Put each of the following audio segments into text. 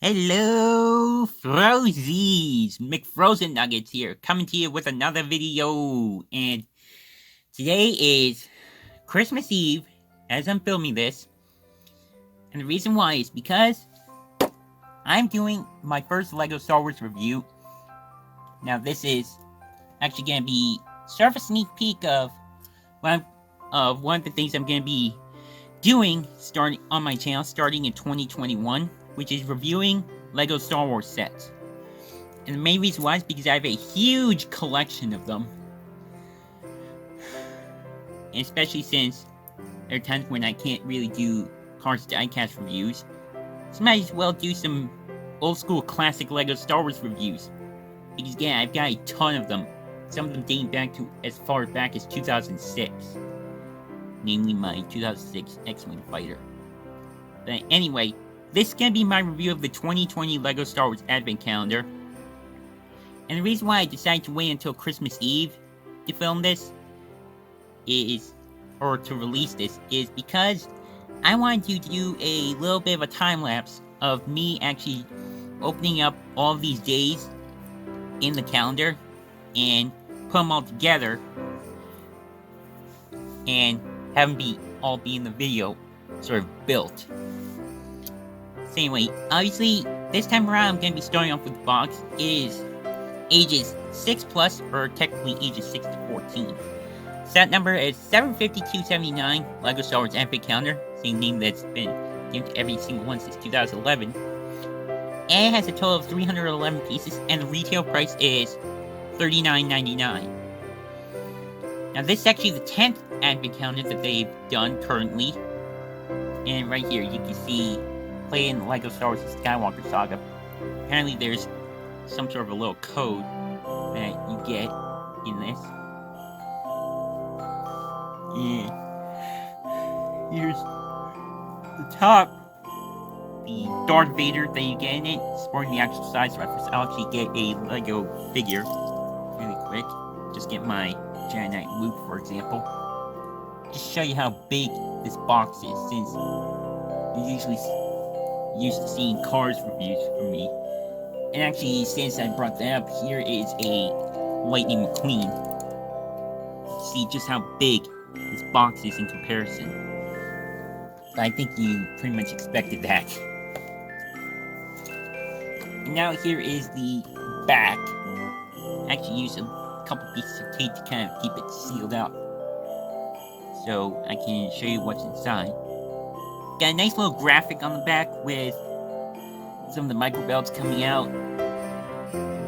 Hello, Frozies! McFrozen Nuggets here, coming to you with another video. And today is Christmas Eve, as I'm filming this. And the reason why is because I'm doing my first LEGO Star Wars review. Now, this is actually going to be sort of a sneak peek of one of the things I'm going to be doing starting on my channel starting in 2021, which is reviewing LEGO Star Wars sets. And the main reason why is because I have a huge collection of them. And especially since there are times when I can't really do Cars Diecast reviews. So I might as well do some old school classic LEGO Star Wars reviews. Because again, I've got a ton of them. Some of them dating back to as far back as 2006. Namely my 2006 X-Wing fighter. But anyway, this is going to be my review of the 2020 LEGO Star Wars Advent Calendar. And the reason why I decided to wait until Christmas Eve to film this or to release this, is because I wanted to do a little bit of a time-lapse of me actually opening up all of these days in the calendar and put them all together and have them all be in the video sort of built. So anyway, obviously, this time around I'm going to be starting off with the box. It is ages 6 plus, or technically ages 6 to 14. Set number is 75279, LEGO Star Wars Advent Calendar, same name that's been given to every single one since 2011. And it has a total of 311 pieces, and the retail price is $39.99. Now this is actually the 10th Advent Calendar that they've done currently. And right here you can see playing LEGO Star Wars Skywalker Saga. Apparently there's some sort of a little code that you get in this. And here's the top, the Darth Vader that you get in it, sporting the actual size reference. I'll actually get a LEGO figure really quick. Just get my Jedi Knight Luke, for example. Just show you how big this box is, since you're usually used to seeing Cars reviews from me. And actually, since I brought that up, here is a Lightning McQueen. See just how big this box is in comparison. But I think you pretty much expected that. And now here is the back. I actually used a couple pieces of tape to kind of keep it sealed up, so I can show you what's inside. Got a nice little graphic on the back with some of the micro belts coming out.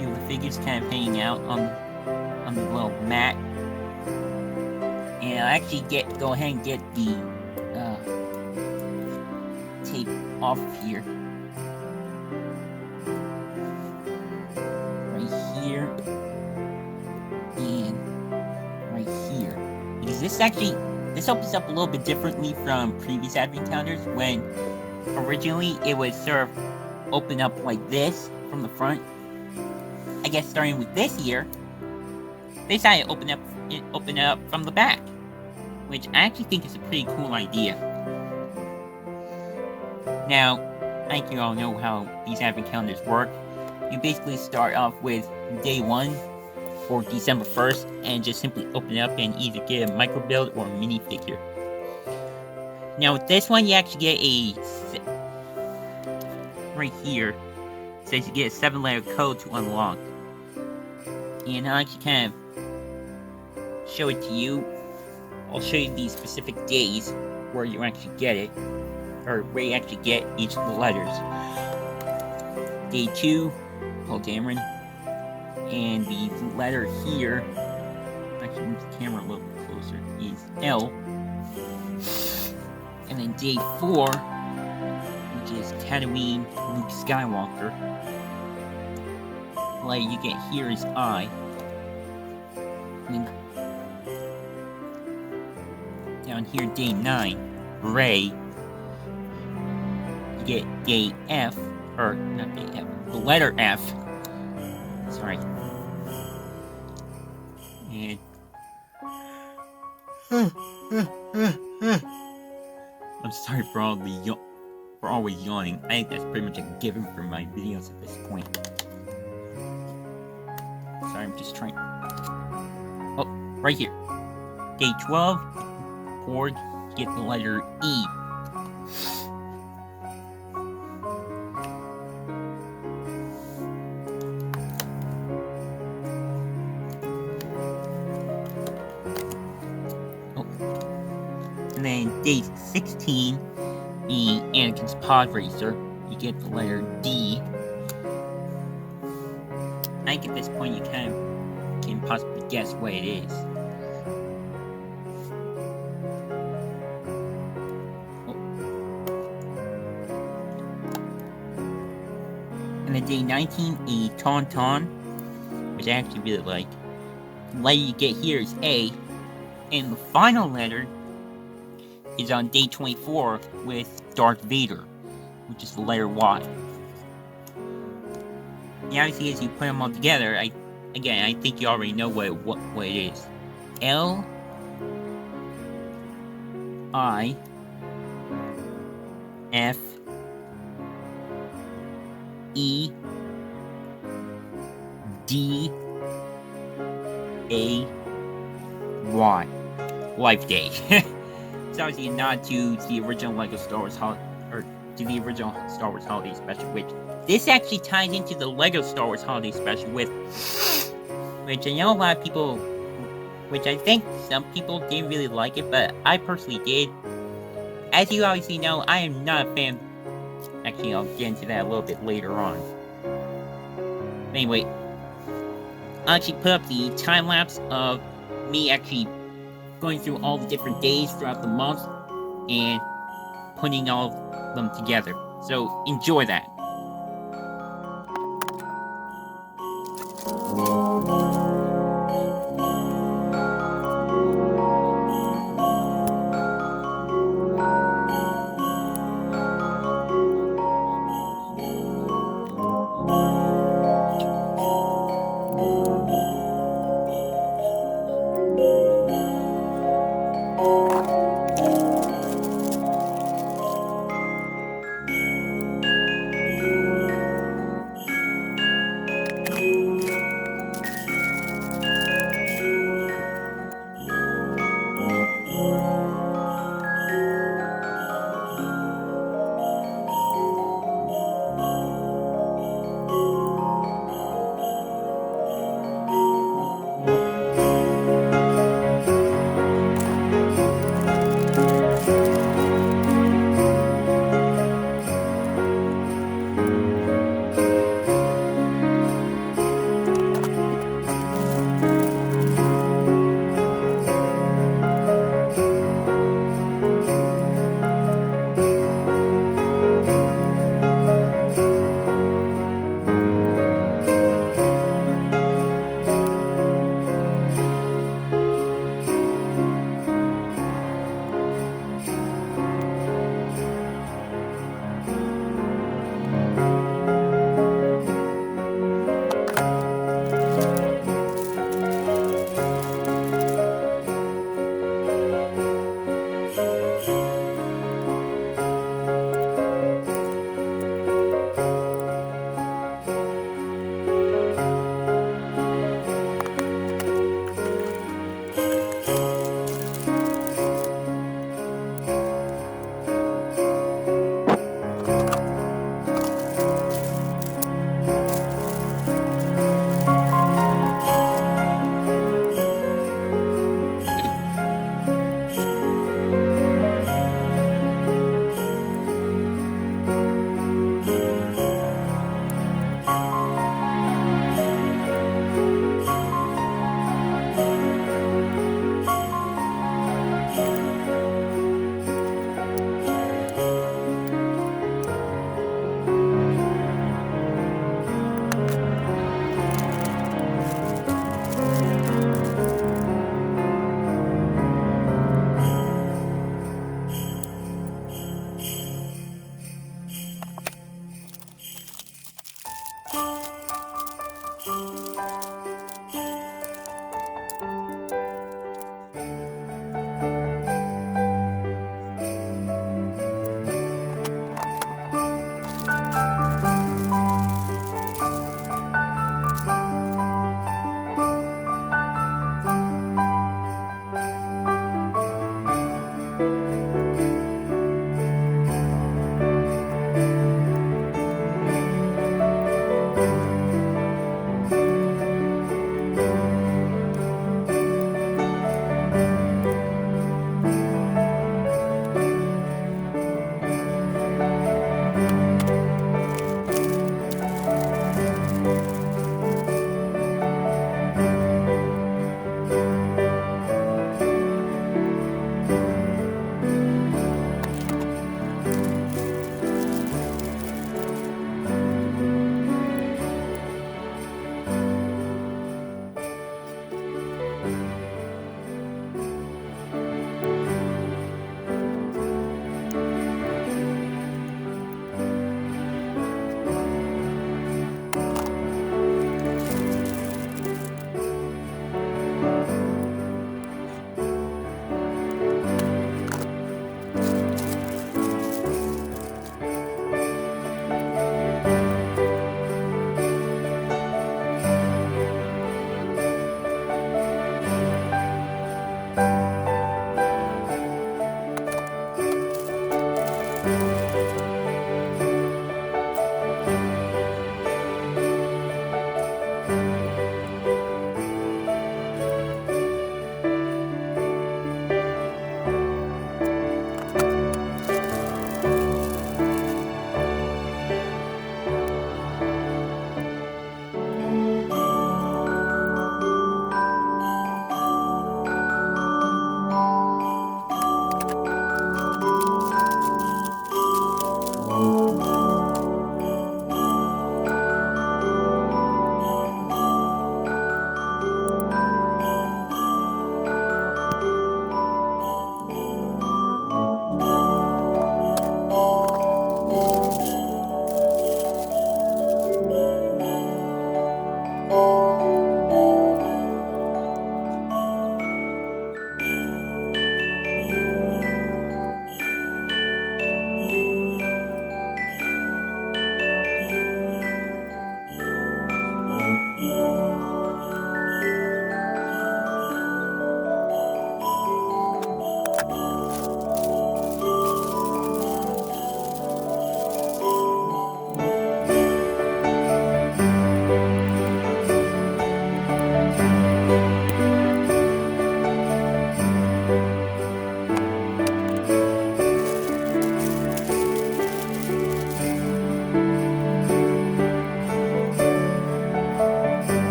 You know, the figures kind of hanging out on the little mat. And I'll actually go ahead and get the tape off of here. Right here. And right here. Because this opens up a little bit differently from previous Advent calendars, when originally it was sort of open up like this from the front. I guess starting with this year, they decided to open it up from the back, which I actually think is a pretty cool idea. Now, I think you all know how these Advent calendars work. You basically start off with day 1 or December 1st and just simply open it up and either get a micro build or a minifigure. Now with this one, you actually get right here, it says you get a 7-letter code to unlock. And I'll actually kind of show it to you. I'll show you the specific days where you actually get it, or where you actually get each of the letters. Day 2, Paul Dameron, and the letter here, actually move the camera a little bit closer, is L. And then day 4, which is Tatooine, Luke Skywalker. The letter you get here is I. And then down here, day 9, Rey. You get day F, or not day F, the letter F. Sorry. And I'm sorry for for always yawning. I think that's pretty much a given for my videos at this point. Sorry, I'm just trying. Oh, right here. Day 12, chord, get the letter E. Oh. And then day 16, being Anakin's Pod Racer, you get the letter D. I think at this point you kind of can possibly guess what it is. And then day 19, a Tauntaun, which I actually really like. The letter you get here is A, and the final letter is on day 24 with Darth Vader, which is the letter Y. And obviously, as you put them all together, I think you already know what it is. L I F E D A Y. Life Day. It's obviously a nod to the original LEGO Star Wars to the original Star Wars Holiday Special, which this actually ties into the LEGO Star Wars Holiday Special which I know a lot of people, which I think some people didn't really like it, but I personally did. As you obviously know, I am not a fan. Actually, I'll get into that a little bit later on. Anyway, I'll actually put up the time lapse of me actually going through all the different days throughout the month and putting all of them together. So enjoy that.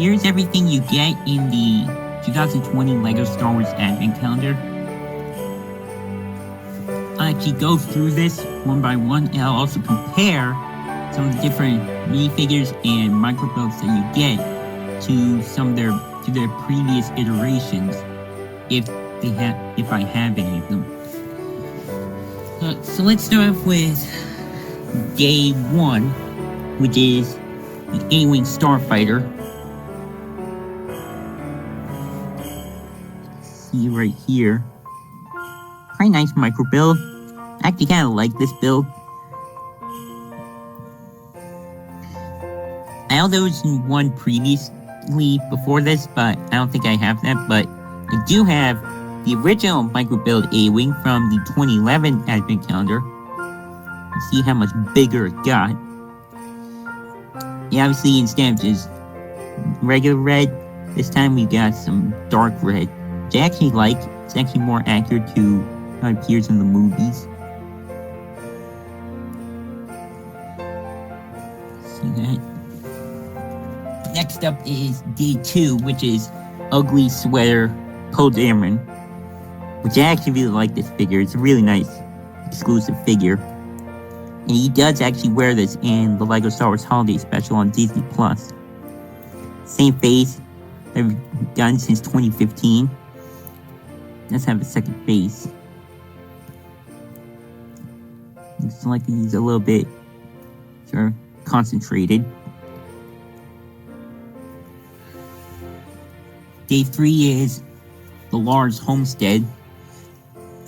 here's everything you get in the 2020 LEGO Star Wars Advent Calendar. I'll actually go through this one by one, and I'll also compare some of the different minifigures and micro builds that you get to their previous iterations, if I have any of them. So let's start off with day 1, which is the A-Wing Starfighter. See right here. Pretty nice micro build. I actually kind of like this build. I know there was one previously before this, but I don't think I have that. But I do have the original micro build A-Wing from the 2011 Advent Calendar. You see how much bigger it got. Yeah, obviously instead of just regular red, this time we got some dark red, which I actually like. It's actually more accurate to how it appears in the movies. See that? Next up is day 2, which is Ugly Sweater Poe Dameron, which I actually really like this figure. It's a really nice exclusive figure. And he does actually wear this in the LEGO Star Wars Holiday Special on Disney+. Same face that we've done since 2015. Let's have a second face. Looks like he's a little bit concentrated. Day 3 is the Lars Homestead,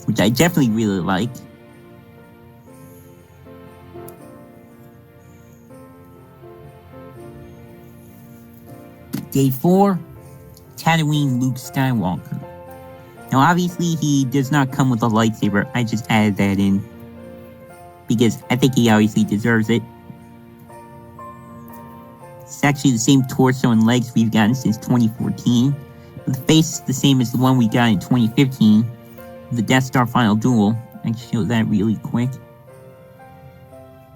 which I definitely really like. Day 4, Tatooine Luke Skywalker. Now obviously he does not come with a lightsaber, I just added that in because I think he obviously deserves it. It's actually the same torso and legs we've gotten since 2014. But the face is the same as the one we got in 2015, the Death Star Final Duel. I can show that really quick.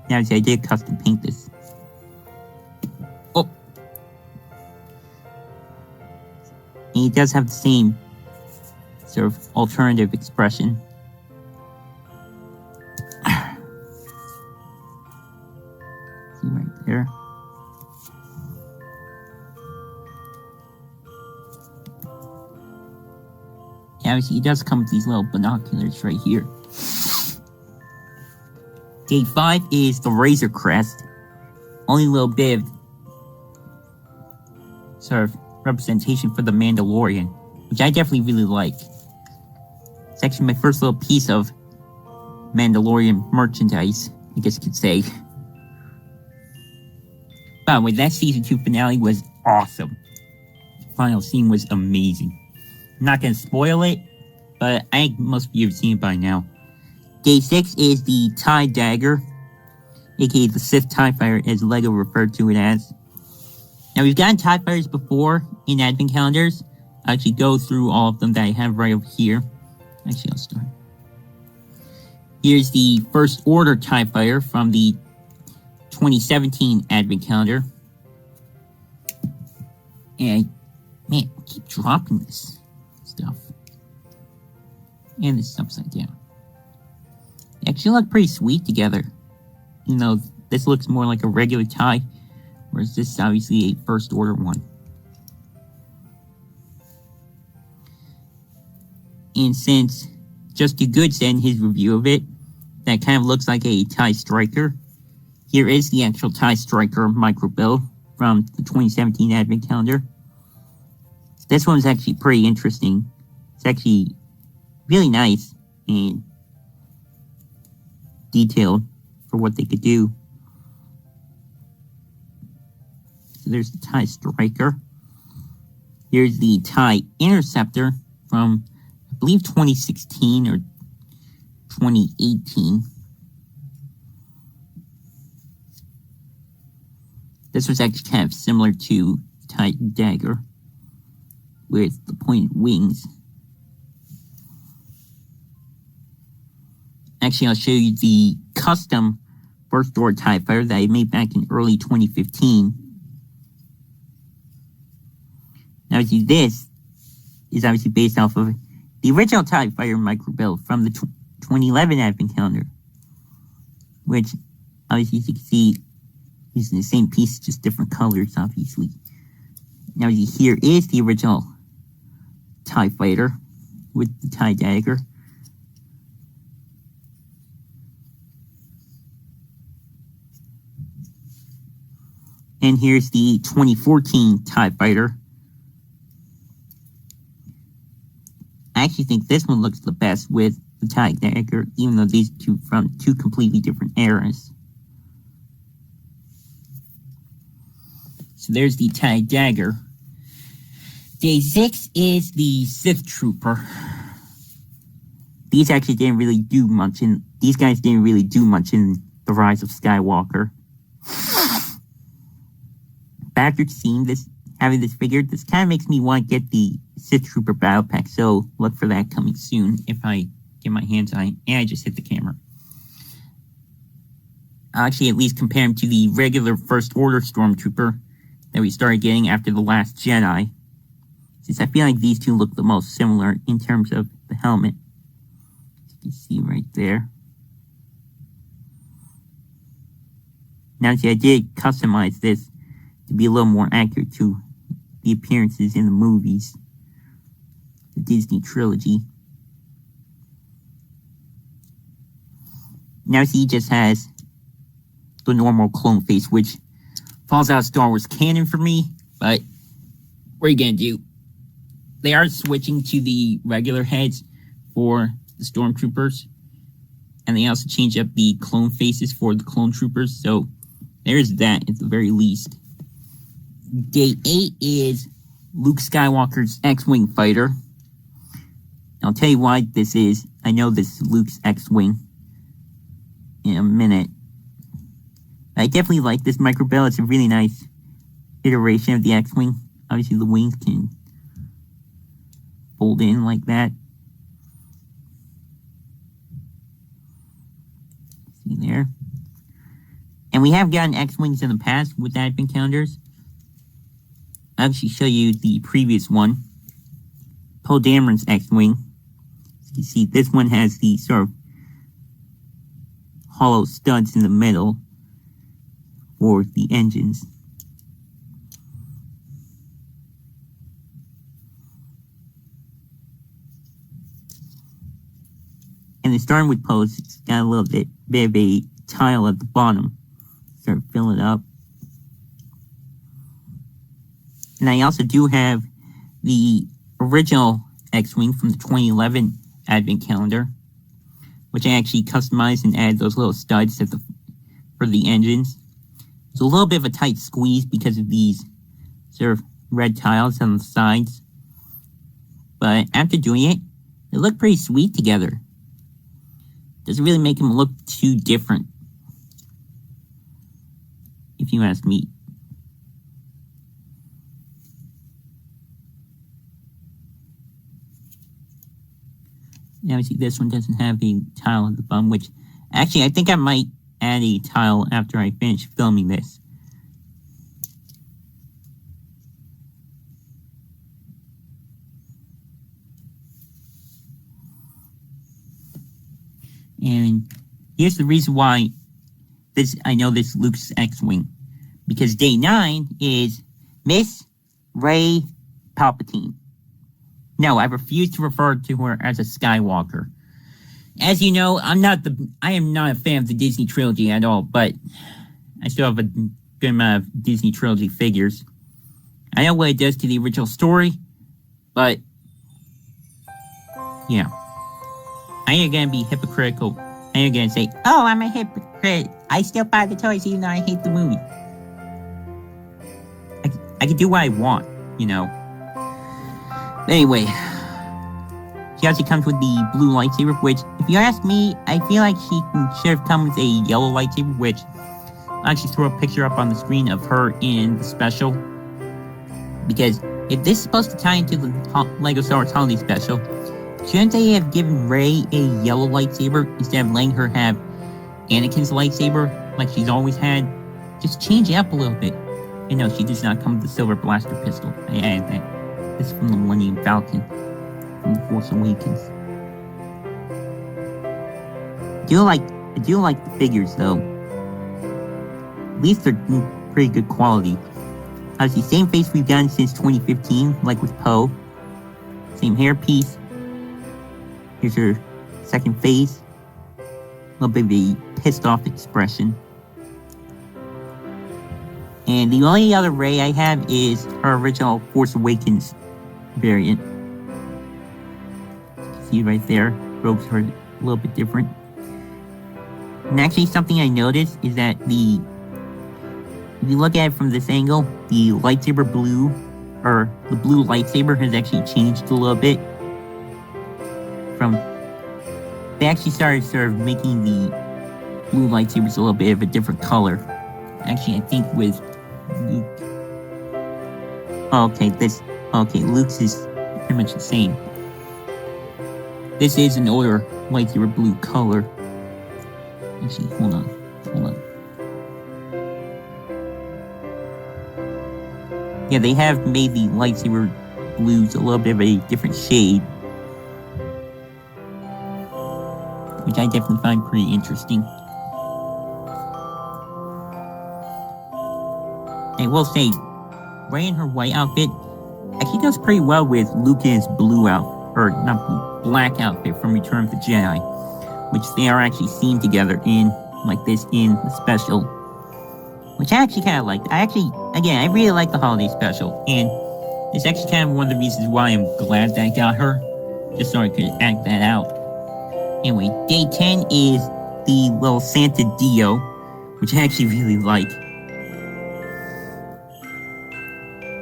Now, I did custom paint this. Oh! And he does have the same sort of alternative expression. See right there. Obviously, he does come with these little binoculars right here. Day 5 is the Razor Crest. Only a little bit of sort of representation for the Mandalorian, which I definitely really like. It's actually my first little piece of Mandalorian merchandise, I guess you could say. By the way, that season 2 finale was awesome. The final scene was amazing. I'm not going to spoil it, but I think most of you have seen it by now. Day 6 is the TIE Dagger, aka the Sith TIE Fighter, as LEGO referred to it as. Now, we've gotten TIE Fighters before in Advent Calendars. I'll actually go through all of them that I have right over here. Actually, I'll start. Here's the First Order TIE Fighter from the 2017 Advent Calendar. And, man, I keep dropping this stuff. And this is upside down. They actually look pretty sweet together. You know, this looks more like a regular TIE, whereas this is obviously a First Order one. And since Just Do Good said in his review of it, that kind of looks like a TIE Striker. Here is the actual TIE Striker micro build from the 2017 Advent Calendar. This one's actually pretty interesting. It's actually really nice and detailed for what they could do. So there's the TIE Striker. Here's the TIE Interceptor from, I believe, 2016 or 2018. This was actually kind of similar to TIE Dagger with the pointed wings. Actually, I'll show you the custom First Order TIE Fighter that I made back in early 2015. Obviously, this is obviously based off of the original TIE Fighter micro build from the 2011 Advent Calendar, which obviously you can see using the same piece, just different colors, obviously. Now, here is the original TIE Fighter with the TIE Dagger. And here's the 2014 TIE Fighter. I actually think this one looks the best with the TIE Dagger, even though these two from two completely different eras. So there's the TIE Dagger. Day 6 is the Sith Trooper. These actually didn't really do much in... These guys didn't really do much in The Rise of Skywalker. But after seeing this, having this figure, this kind of makes me want to get the Sith Trooper Battle Pack, so look for that coming soon if I get my hands on it. And I just hit the camera. I'll actually at least compare him to the regular First Order Stormtrooper that we started getting after The Last Jedi, since I feel like these two look the most similar in terms of the helmet. You can see right there. Now, see, I did customize this to be a little more accurate to the appearances in the movies, the Disney trilogy. Now, see, he just has the normal clone face, which falls out of Star Wars canon for me, but what are you gonna do? They are switching to the regular heads for the Stormtroopers, and they also change up the clone faces for the clone troopers, so there's that at the very least. Day 8 is Luke Skywalker's X-Wing fighter. I'll tell you why this is. I know this is Luke's X-Wing in a minute. I definitely like this micro build. It's a really nice iteration of the X-Wing. Obviously, the wings can fold in like that. See there? And we have gotten X-Wings in the past with Advent Calendars. I'll actually show you the previous one. Poe Dameron's X-Wing. As you can see, this one has the sort of hollow studs in the middle for the engines. And then starting with Poe's, it's got a little bit of a tile at the bottom. Start filling it up. And I also do have the original X-Wing from the 2011 Advent Calendar, which I actually customized and added those little studs for the engines. It's a little bit of a tight squeeze because of these sort of red tiles on the sides. But after doing it, they look pretty sweet together. Doesn't really make them look too different, if you ask me. Now, see, this one doesn't have a tile on the bottom, which actually I think I might add a tile after I finish filming this. And here's the reason why I know this Luke's X-Wing. Because day 9 is Miss Rey Palpatine. No, I refuse to refer to her as a Skywalker. As you know, I am not a fan of the Disney trilogy at all, but I still have a good amount of Disney trilogy figures. I know what it does to the original story, but yeah. I ain't gonna be hypocritical. I ain't gonna say, oh, I'm a hypocrite. I still buy the toys even though I hate the movie. I can do what I want, you know. Anyway, she also comes with the blue lightsaber, which, if you ask me, I feel like she should have come with a yellow lightsaber, which I'll actually throw a picture up on the screen of her in the special. Because if this is supposed to tie into the LEGO Star Wars Holiday Special, shouldn't they have given Rey a yellow lightsaber instead of letting her have Anakin's lightsaber like she's always had? Just change it up a little bit. And no, she does not come with the silver blaster pistol. I added that. This is from the Millennium Falcon from The Force Awakens. I do like the figures though. At least they're pretty good quality. Obviously, same face we've done since 2015, like with Poe. Same hairpiece. Here's her second face. A little bit of a pissed off expression. And the only other Rey I have is her original Force Awakens variant. See right there, robes are a little bit different. And actually something I noticed is that if you look at it from this angle, the lightsaber blue, or the blue lightsaber has actually changed a little bit. They actually started sort of making the blue lightsabers a little bit of a different color. Actually, I think with Luke. Luke's is pretty much the same. This is an older lightsaber blue color. Actually, hold on. Yeah, they have made the lightsaber blues a little bit of a different shade, which I definitely find pretty interesting. I will say, Rey in her white outfit actually does pretty well with Luke's black outfit from Return of the Jedi, which they are actually seen together in the special, which I actually kind of liked. I really like the holiday special, and it's actually kind of one of the reasons why I'm glad that I got her, just so I could act that out. Anyway, day 10 is the little Santa Dio, which I actually really like.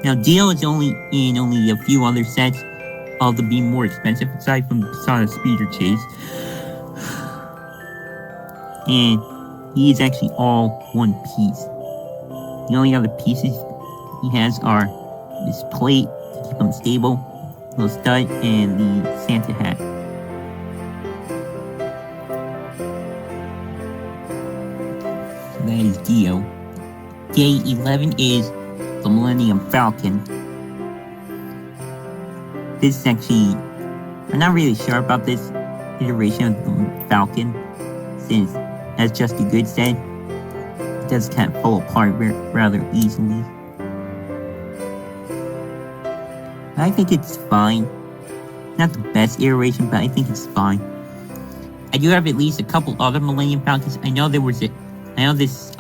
Now, Dio is only in a few other sets, all to be more expensive aside from the Persona Speeder Chase. And he is actually all one piece. The only other pieces he has are this plate to keep him stable, little stud, and the Santa hat. So that is Dio. Day 11 is the Millennium Falcon. This is actually, I'm not really sure about this iteration of the Falcon, since, as Justy Good said, it does kind of fall apart rather easily. I think it's fine. Not the best iteration, but I think it's fine. I do have at least a couple other Millennium Falcons. I know this is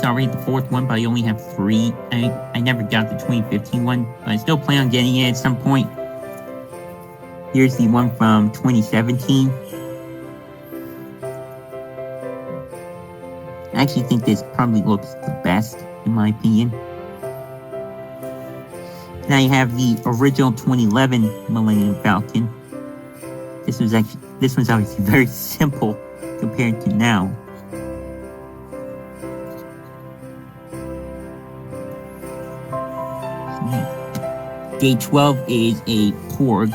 already the fourth one, but I only have 3. I never got the 2015 one, but I still plan on getting it at some point. Here's the one from 2017. I actually think this probably looks the best, in my opinion. Now you have the original 2011 Millennium Falcon. This one's obviously very simple compared to now. Day 12 is a Porg.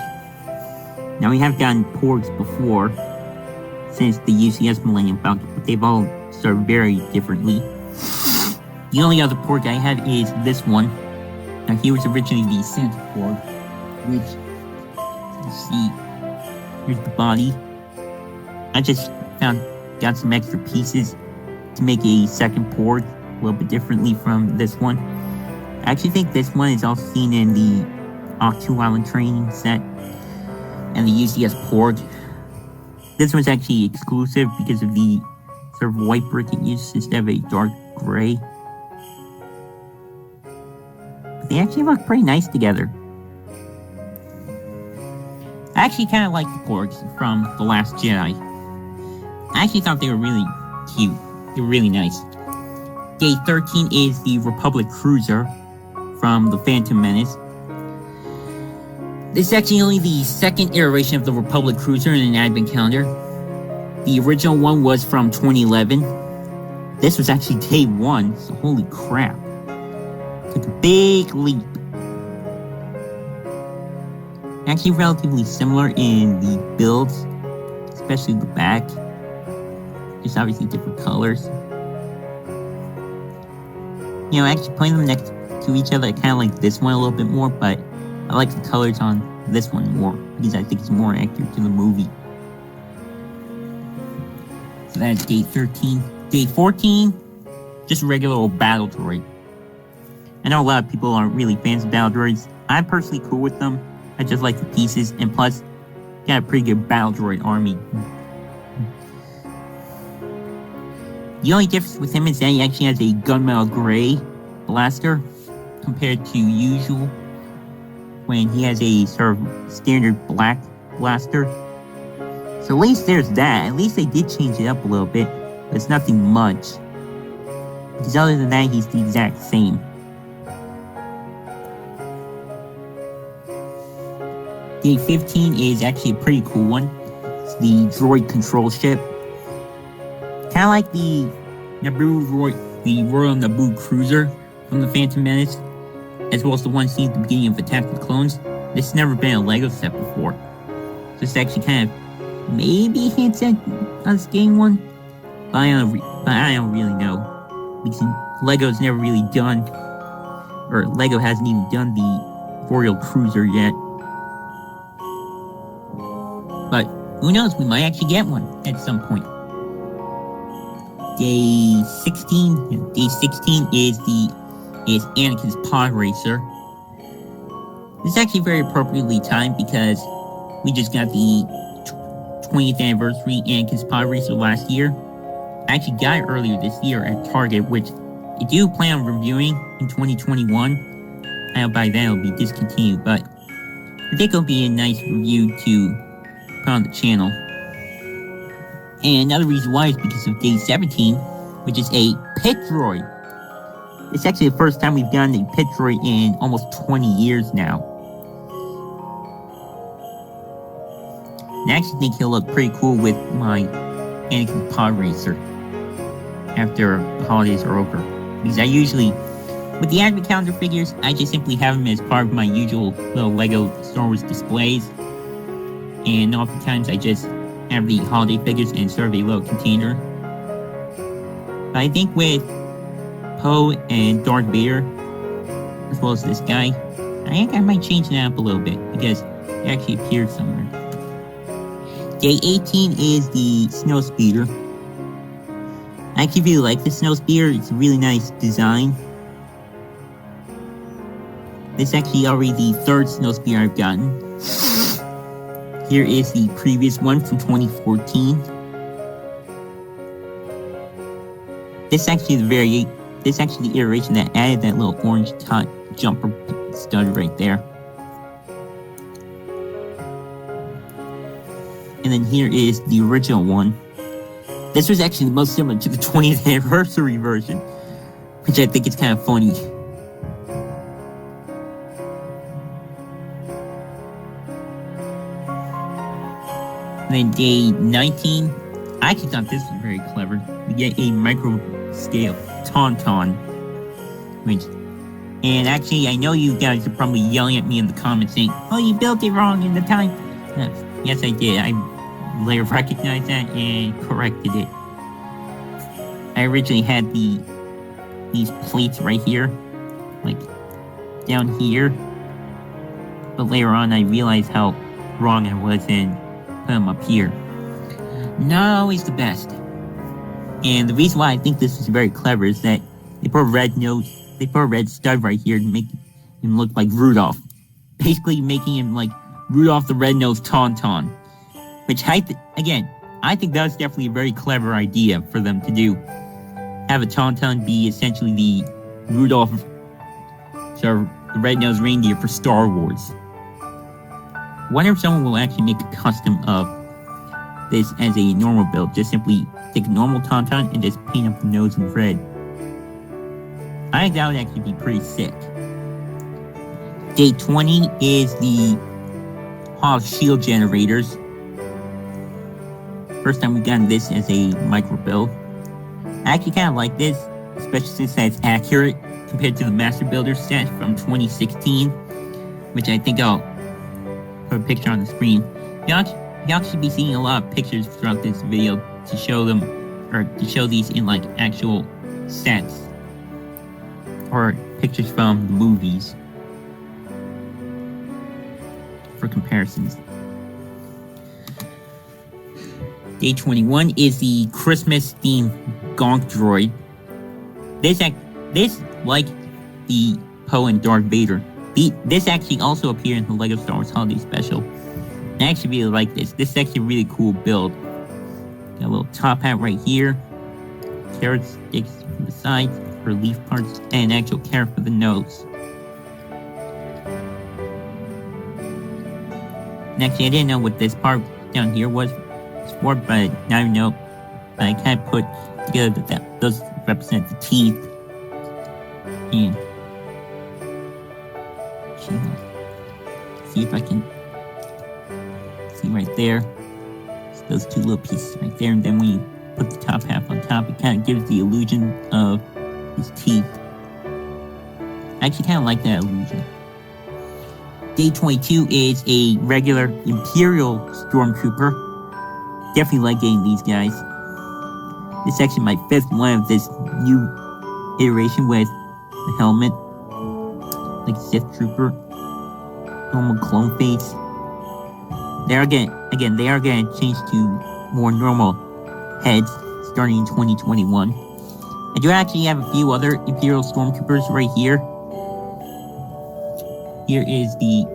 Now we have gotten Porgs before, since the UCS Millennium Falcon, but they've all served very differently. The only other Porg I have is this one. Now he was originally the Santa Porg, which, let's see, here's the body. I just got some extra pieces to make a second Porg, a little bit differently from this one. I actually think this one is also seen in the Ahch-To Island training set and the UCS Porg. This one's actually exclusive because of the sort of white brick it uses instead of a dark gray. But they actually look pretty nice together. I actually kind of like the Porgs from The Last Jedi. I actually thought they were really cute. They were really nice. Day 13 is the Republic Cruiser from The Phantom Menace. This is actually only the second iteration of the Republic Cruiser in an advent calendar. The original one was from 2011. This was actually day 1, so holy crap. Took a big leap. Actually relatively similar in the builds, especially the back. Just obviously different colors. Actually putting them next to each other. I kind of like this one a little bit more, but I like the colors on this one more because I think it's more accurate to the movie. So that's day 13. Day 14, just a regular old battle droid. I know a lot of people aren't really fans of battle droids. I'm personally cool with them. I just like the pieces, and plus, got a pretty good battle droid army. The only difference with him is that he actually has a gunmetal gray blaster compared to usual when he has a sort of standard black blaster. So at least there's that. At least they did change it up a little bit, but it's nothing much. Because other than that, he's the exact same. Day 15 is actually a pretty cool one. It's the droid control ship. Kind of like the Naboo droid, the Royal Naboo cruiser from the Phantom Menace, as well as the one seen at the beginning of Attack of the Clones. This has never been a LEGO set before. So it's actually kind of maybe hints at us getting one, but I don't really know. Because LEGO's never really done, or LEGO hasn't even done the Royal Cruiser yet. But who knows, we might actually get one at some point. Day 16 is Anakin's pod racer. This is actually very appropriately timed because we just got the 20th anniversary Anakin's pod racer last year. I actually got it earlier this year at Target, which I do plan on reviewing in 2021. I know by then it'll be discontinued, but I think it'll be a nice review to put on the channel. And another reason why is because of Day 17, which is a pit droid. It's actually the first time we've gotten a pit droid in almost 20 years now. And I actually think he'll look pretty cool with my Anakin pod racer after the holidays are over. Because I usually, with the Advent calendar figures, I just simply have them as part of my usual little LEGO Star Wars displays. And oftentimes I just have the holiday figures in sort of a little container. But I think with Poe and Darth Vader, as well as this guy, I think I might change that up a little bit because it actually appeared somewhere. Day 18 is the Snowspeeder. I actually really like the Snowspeeder. It's a really nice design. This is actually already the third Snowspeeder I've gotten. Here is the previous one from 2014. This is actually the iteration that added that little orange jumper stud right there. And then here is the original one. This was actually the most similar to the 20th anniversary version, which I think is kind of funny. And then day 19, I actually thought this was very clever. We get a micro-scale Tauntaun, and actually I know you guys are probably yelling at me in the comments saying, "Oh, you built it wrong in the time." Yes, I did. I later recognized that and corrected it. I originally had these plates right here, like down here, but later on I realized how wrong I was and put them up here. Not always the best. And the reason why I think this is very clever is that they put a red stud right here to make him look like Rudolph. Basically making him like Rudolph the Red-Nosed Tauntaun. Which I think that was definitely a very clever idea for them to do. Have a Tauntaun be essentially the Rudolph, sort of the red-nosed reindeer for Star Wars. Wonder if someone will actually make a custom of this as a normal build. Just simply take a normal Tauntaun and just paint up the nose in red. I think that would actually be pretty sick. Day 20 is the Hall of Shield generators. First time we've gotten this as a micro build. I actually kind of like this, especially since it's accurate compared to the Master Builder set from 2016, which I think I'll put a picture on the screen. Y'all should be seeing a lot of pictures throughout this video to show them, or to show these in like actual sets. are pictures from the movies for comparisons. Day 21 is the Christmas themed Gonk Droid. This, like the Poe and Darth Vader, this actually also appeared in the LEGO Star Wars Holiday Special. I actually really like this. This is actually a really cool build. Got a little top hat right here, carrot sticks from the sides for leaf parts, and an actual carrot for the nose. And actually, I didn't know what this part down here was for, but now I know. But I kind of put together that those represent the teeth. And see if I can see right there. So those two little pieces right there, and then when you put the top half on top, it kind of gives the illusion of his teeth. I actually kind of like that illusion. Day 22 is a regular Imperial Stormtrooper. Definitely like getting these guys. This is actually my 5th one of this new iteration with the helmet, like Sith Trooper, normal clone face. They are gonna change to more normal heads starting in 2021. I do actually have a few other Imperial Stormtroopers right here. Here is the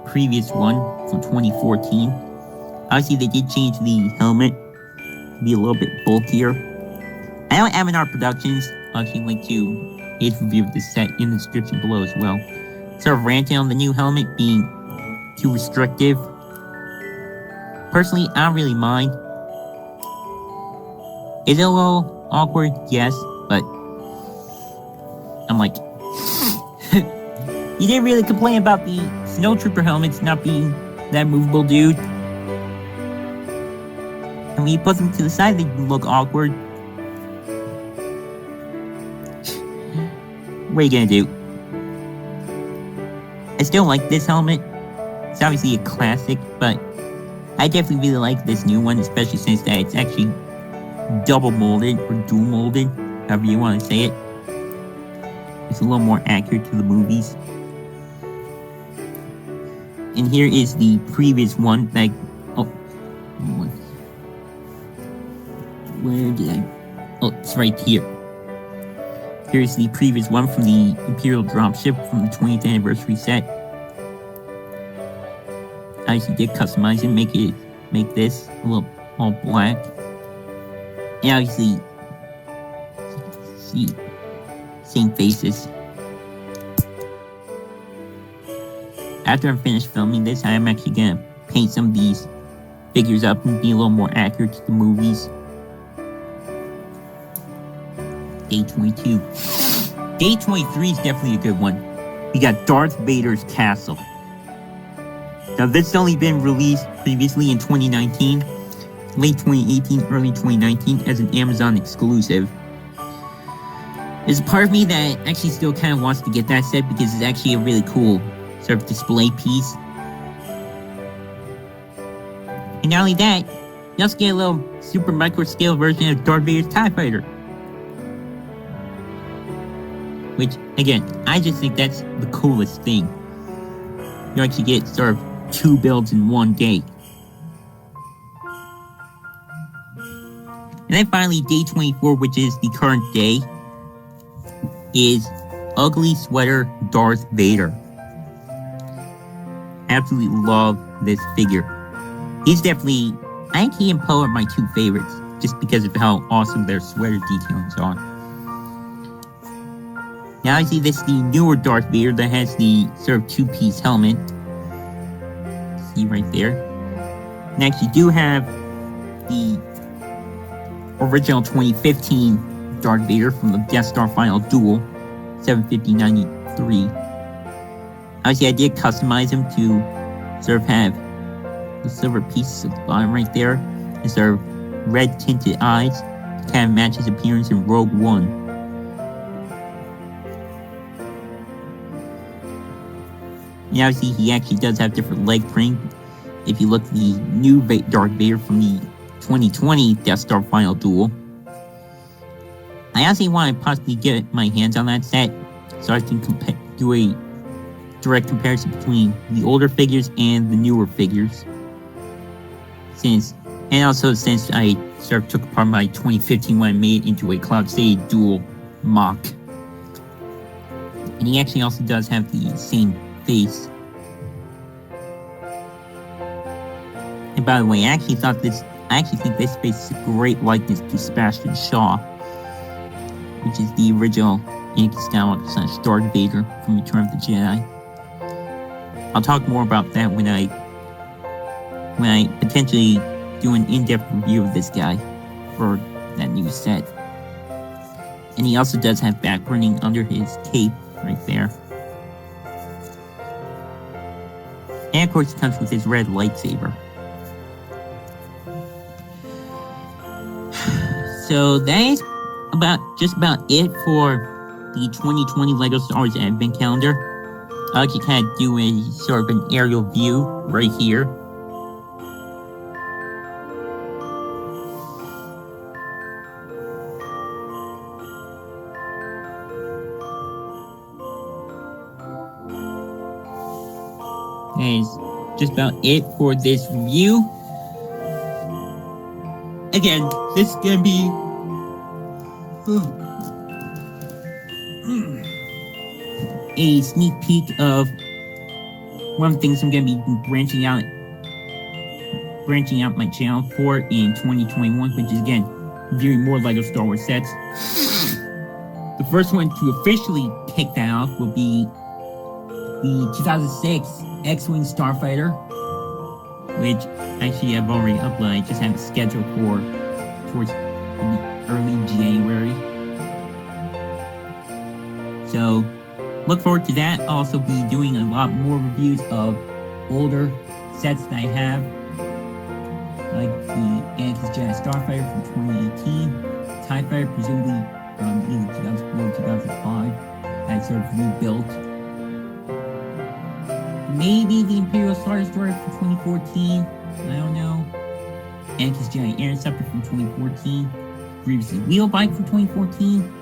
previous one from 2014. Obviously, they did change the helmet to be a little bit bulkier. I know M&R Productions. I'll actually link to his review of this set in the description below as well. Sort of ranting on the new helmet being too restrictive. Personally, I don't really mind. Is it a little awkward? Yes, but I'm like, you didn't really complain about the Snowtrooper helmets not being that movable, dude. And when you put them to the side, they look awkward. What are you gonna do? I still like this helmet. It's obviously a classic, but I definitely really like this new one, especially since that it's actually double molded or dual molded, however you want to say it. It's a little more accurate to the movies. And here is the previous one that where did I? Oh, it's right here. Here's the previous one from the Imperial Dropship from the 20th anniversary set. I actually did customize it, make this a little all black. And obviously, see, same faces. After I'm finished filming this, I am actually gonna paint some of these figures up and be a little more accurate to the movies. Day 22. Day 23 is definitely a good one. We got Darth Vader's Castle. Now, this has only been released previously in 2019, late 2018, early 2019 as an Amazon exclusive. There's a part of me that actually still kind of wants to get that set because it's actually a really cool sort of display piece. And not only that, you also get a little super micro scale version of Darth Vader's TIE Fighter. Which, again, I just think that's the coolest thing. You actually get sort of 2 builds in one day. And then finally, day 24, which is the current day, is Ugly Sweater Darth Vader. Absolutely love this figure. He's definitely, I think he and Poe are my 2 favorites, just because of how awesome their sweater detailings are. Now I see this is the newer Darth Vader that has the sort of 2-piece helmet. See right there. And I actually do have the original 2015 Darth Vader from the Death Star Final Duel, 75093. Obviously, I did customize him to sort of have the silver pieces at the bottom right there, and sort of red tinted eyes to kind of match his appearance in Rogue One. And obviously, he actually does have different leg print. If you look at the new Darth Vader from the 2020 Death Star Final Duel, I I actually want to possibly get my hands on that set so I can do a direct comparison between the older figures and the newer figures. And also since I sort of took apart my 2015 one and made it into a Cloud City dual mock. And he actually also does have the same face. And by the way, I actually think this face is a great likeness to Sebastian Shaw, which is the original Anakin Skywalker / Darth Vader from Return of the Jedi. I'll talk more about that when I potentially do an in-depth review of this guy for that new set. And he also does have backburning under his cape right there. And of course, he comes with his red lightsaber. So that is just about it for the 2020 LEGO Star Wars Advent Calendar. I'll actually kind of do a sort of an aerial view right here. That is just about it for this review. Again, this is gonna be a sneak peek of one of the things I'm gonna be branching out my channel for in 2021, which is again reviewing more LEGO Star Wars sets. The first one to officially kick that off will be the 2006 X-Wing Starfighter, which actually I've already uploaded. I just have it scheduled towards early January. So look forward to that. I'll also be doing a lot more reviews of older sets that I have, like the Anakin's Jedi Starfighter from 2018, TIE Fighter presumably from either 2004 or 2005, that sort of rebuilt. Maybe the Imperial Star Destroyer from 2014, I don't know. Anakin's Jedi Interceptor from 2014, Grievous' Wheel Bike from 2014,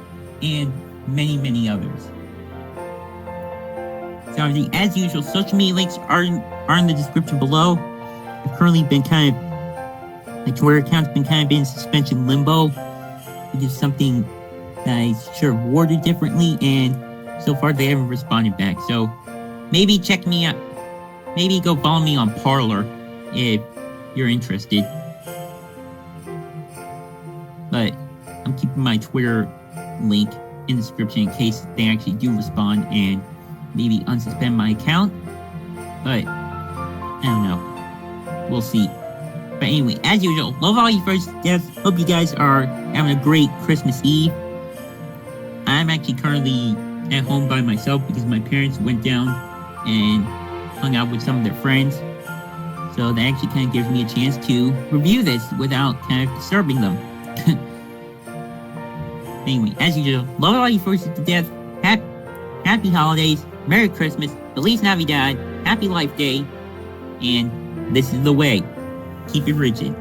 and many, many others. So as usual, social media links are in the description below. I've currently been my Twitter account's been kind of in suspension limbo, which is something that I should have worded differently, and so far they haven't responded back. So maybe check me out. Maybe go follow me on Parler if you're interested. But I'm keeping my Twitter link in the description in case they actually do respond and maybe unsuspend my account. But I don't know. We'll see. But anyway, as usual, love all you first deaths. Hope you guys are having a great Christmas Eve. I'm actually currently at home by myself because my parents went down and hung out with some of their friends. So that actually kind of gives me a chance to review this without kind of disturbing them. Anyway, as usual, love all you first to death. Happy holidays, Merry Christmas, Feliz Navidad, Happy Life Day, and this is the way. Keep it rigid.